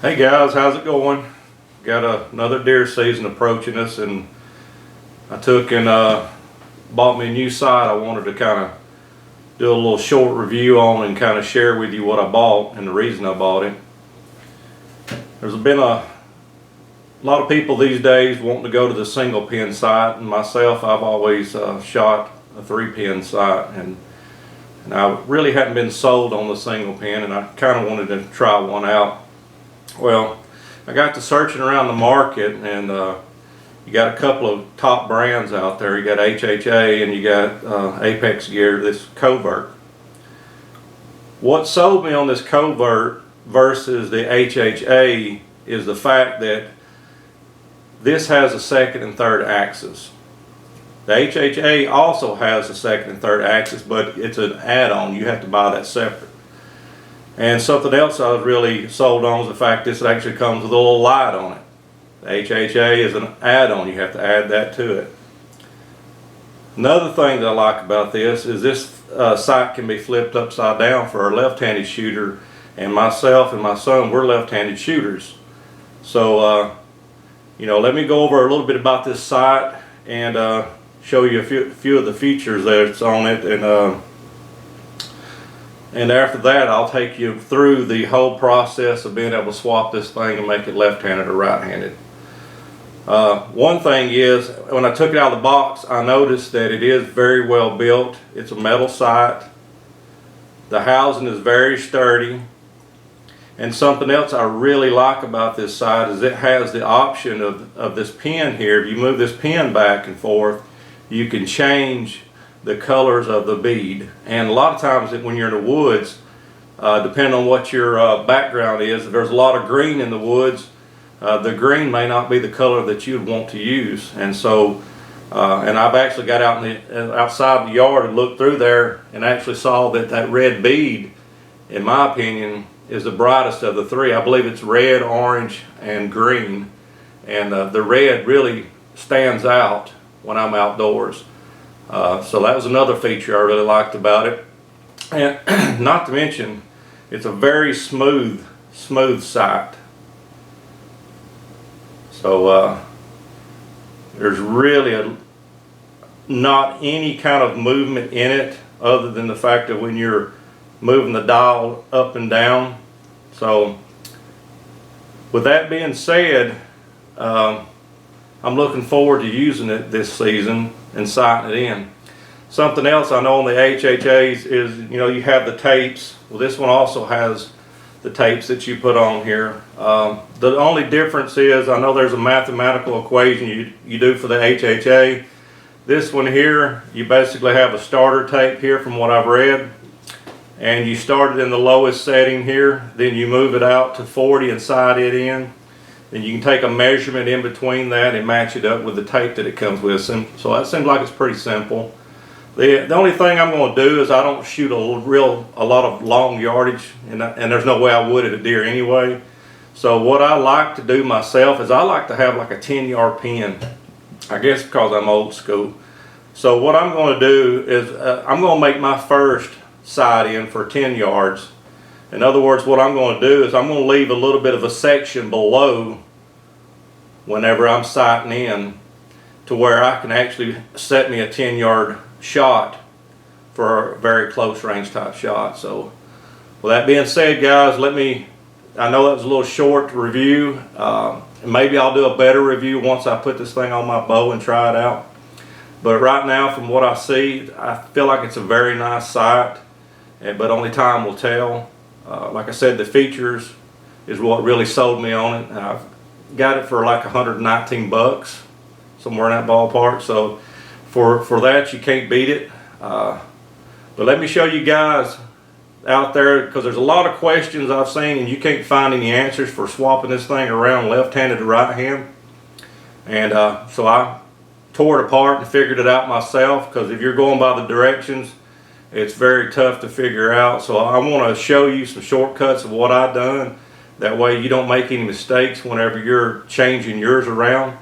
Hey guys, how's it going? Got another deer season approaching us, and I took and bought me a new sight. I wanted to kind of do a little short review on and kind of share with you what I bought and the reason I bought it. There's been a lot of people these days wanting to go to the single pin sight, and myself, I've always shot a 3-pin sight, and I really hadn't been sold on the single pin, and I kind of wanted to try one out. Well, I got to searching around the market, and you got a couple of top brands out there. You got HHA and you got Apex Gear, this Covert. What sold me on this Covert versus the HHA is the fact that this has a second and third axis. The HHA also has a second and third axis, but it's an add-on. You have to buy that separate. And something else I was really sold on is the fact this actually comes with a little light on it. The HHA is an add-on. You have to add that to it. Another thing that I like about this is this sight can be flipped upside down for a left-handed shooter, and myself and my son, we're left-handed shooters. So let me go over a little bit about this sight and show you a few of the features that's on it, and after that I'll take you through the whole process of being able to swap this thing and make it left-handed or right-handed. One thing is, when I took it out of the box, I noticed that it is very well built. It's a metal sight. The housing is very sturdy. And something else I really like about this sight is it has the option of this pin here. If you move this pin back and forth, you can change the colors of the bead. And a lot of times when you're in the woods, depending on what your background is, if there's a lot of green in the woods, the green may not be the color that you'd want to use. And so, and I've actually got out outside the yard and looked through there and actually saw that red bead, in my opinion, is the brightest of the three. I believe it's red, orange, and green. And the red really stands out when I'm outdoors. So that was another feature I really liked about it. And not to mention, it's a very smooth sight. So there's really not any kind of movement in it other than the fact that when you're moving the dial up and down. So with that being said, I'm looking forward to using it this season and sighting it in. Something else I know on the HHAs is, you have the tapes. Well, this one also has the tapes that you put on here. The only difference is, I know there's a mathematical equation you do for the HHA. This one here, you basically have a starter tape here from what I've read, and you start it in the lowest setting here, then you move it out to 40 and sight it in. Then you can take a measurement in between that and match it up with the tape that it comes with. So that seems like it's pretty simple. The only thing I'm going to do is I don't shoot a lot of long yardage, and there's no way I would at a deer anyway. So what I like to do myself is I like to have like a 10-yard pin. I guess because I'm old school. So what I'm going to do is I'm going to make my first sight in for 10 yards. In other words, what I'm going to do is I'm going to leave a little bit of a section below whenever I'm sighting in, to where I can actually set me a 10-yard shot for a very close range type shot. So with that being said, guys, I know that was a little short review. Maybe I'll do a better review once I put this thing on my bow and try it out. But right now, from what I see, I feel like it's a very nice sight, but only time will tell. Like I said, the features is what really sold me on it. I've got it for like 119 bucks, somewhere in that ballpark. So for that, you can't beat it. But let me show you guys out there, because there's a lot of questions I've seen and you can't find any answers for swapping this thing around left-handed to right-hand. And so I tore it apart and figured it out myself, because if you're going by the directions, it's very tough to figure out. So I want to show you some shortcuts of what I've done. That way you don't make any mistakes whenever you're changing yours around.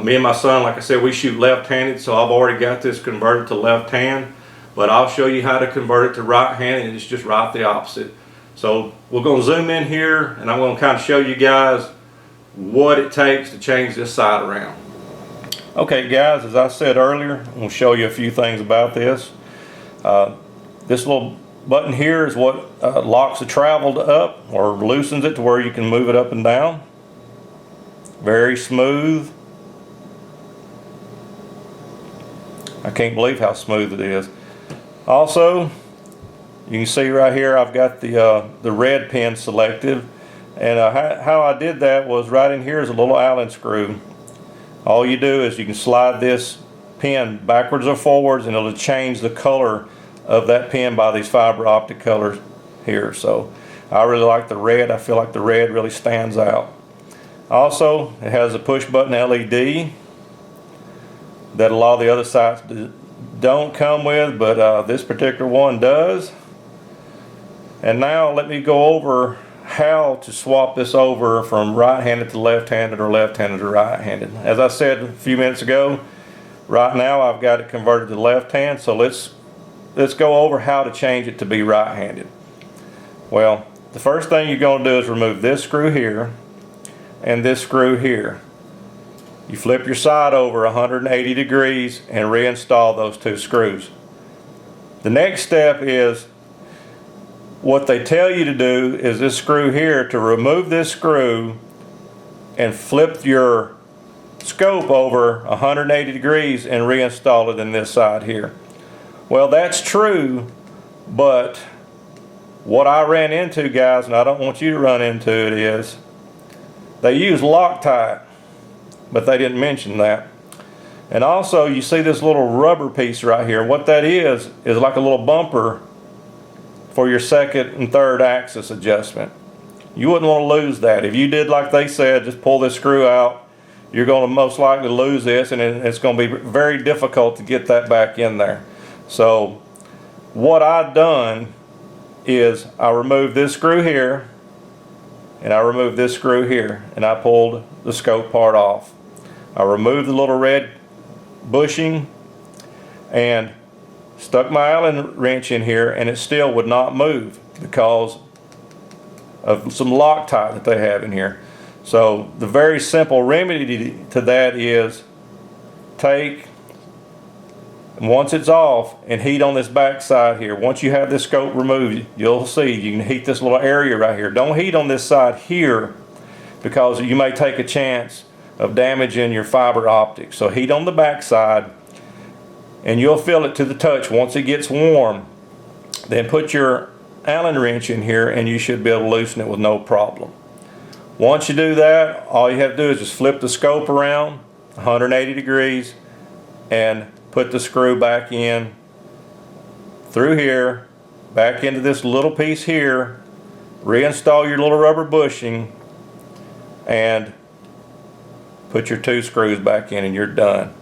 Me and my son, like I said, we shoot left-handed, so I've already got this converted to left hand. But I'll show you how to convert it to right-handed, and it's just right the opposite. So we're going to zoom in here and I'm going to kind of show you guys what it takes to change this side around. Okay guys, as I said earlier, I'm going to show you a few things about this. This little button here is what locks the travel up or loosens it to where you can move it up and down. Very smooth. I can't believe how smooth it is. Also, you can see right here I've got the red pin selected, and how I did that was right in here is a little Allen screw. All you do is you can slide this pin backwards or forwards and it'll change the color of that pin by these fiber optic colors here. So I really like the red. I feel like the red really stands out. Also, it has a push button LED that a lot of the other sites don't come with, but this particular one does. And now let me go over how to swap this over from right-handed to left-handed or left-handed to right-handed. As I said a few minutes ago, right now I've got it converted to left-hand, so let's go over how to change it to be right-handed. Well, the first thing you're going to do is remove this screw here and this screw here. You flip your side over 180 degrees and reinstall those two screws. The next step is what they tell you to do is this screw here, to remove this screw and flip your scope over 180 degrees and reinstall it in this side here. Well, that's true, but what I ran into, guys, and I don't want you to run into it, is they use Loctite, but they didn't mention that. And also you see this little rubber piece right here. What that is like a little bumper for your second and third axis adjustment. You wouldn't want to lose that. If you did like they said, just pull this screw out, you're going to most likely lose this, and it's going to be very difficult to get that back in there. So what I've done is I removed this screw here and I removed this screw here, and I pulled the scope part off. I removed the little red bushing and stuck my Allen wrench in here, and it still would not move because of some Loctite that they have in here. So the very simple remedy to that is take, once it's off, and heat on this back side here. Once you have this scope removed, you'll see you can heat this little area right here. Don't heat on this side here because you may take a chance of damaging your fiber optics. So heat on the back side, and you'll feel it to the touch once it gets warm. Then put your Allen wrench in here and you should be able to loosen it with no problem. Once you do that, all you have to do is just flip the scope around 180 degrees and put the screw back in through here, back into this little piece here, reinstall your little rubber bushing, and put your two screws back in, and you're done.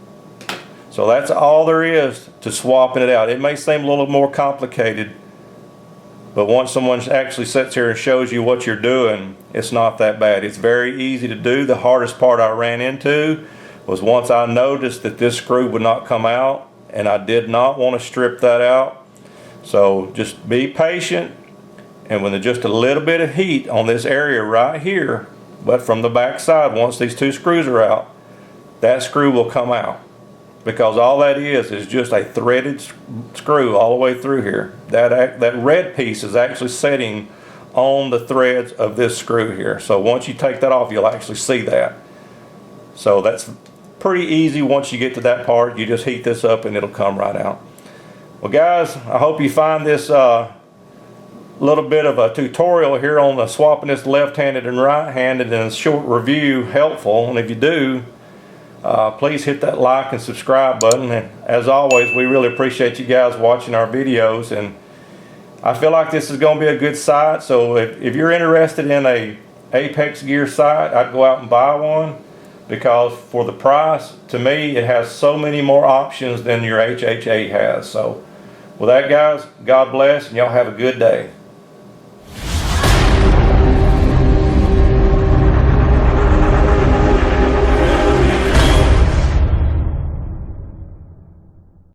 So that's all there is to swapping it out. It may seem a little more complicated, but once someone actually sits here and shows you what you're doing, it's not that bad. It's very easy to do. The hardest part I ran into was once I noticed that this screw would not come out, and I did not want to strip that out. So just be patient, and with just a little bit of heat on this area right here, but from the back side, once these two screws are out, that screw will come out. Because all that is just a threaded screw all the way through here. That red piece is actually setting on the threads of this screw here. So once you take that off, you'll actually see that. So that's pretty easy. Once you get to that part, you just heat this up and it'll come right out. Well guys, I hope you find this little bit of a tutorial here on the swapping this left-handed and right-handed and a short review helpful. And if you do, please hit that like and subscribe button, and as always, we really appreciate you guys watching our videos. And I feel like this is going to be a good site, so if you're interested in a Apex gear site, I'd go out and buy one, because for the price, to me, it has so many more options than your HHA has. So with that guys, God bless, and y'all have a good day.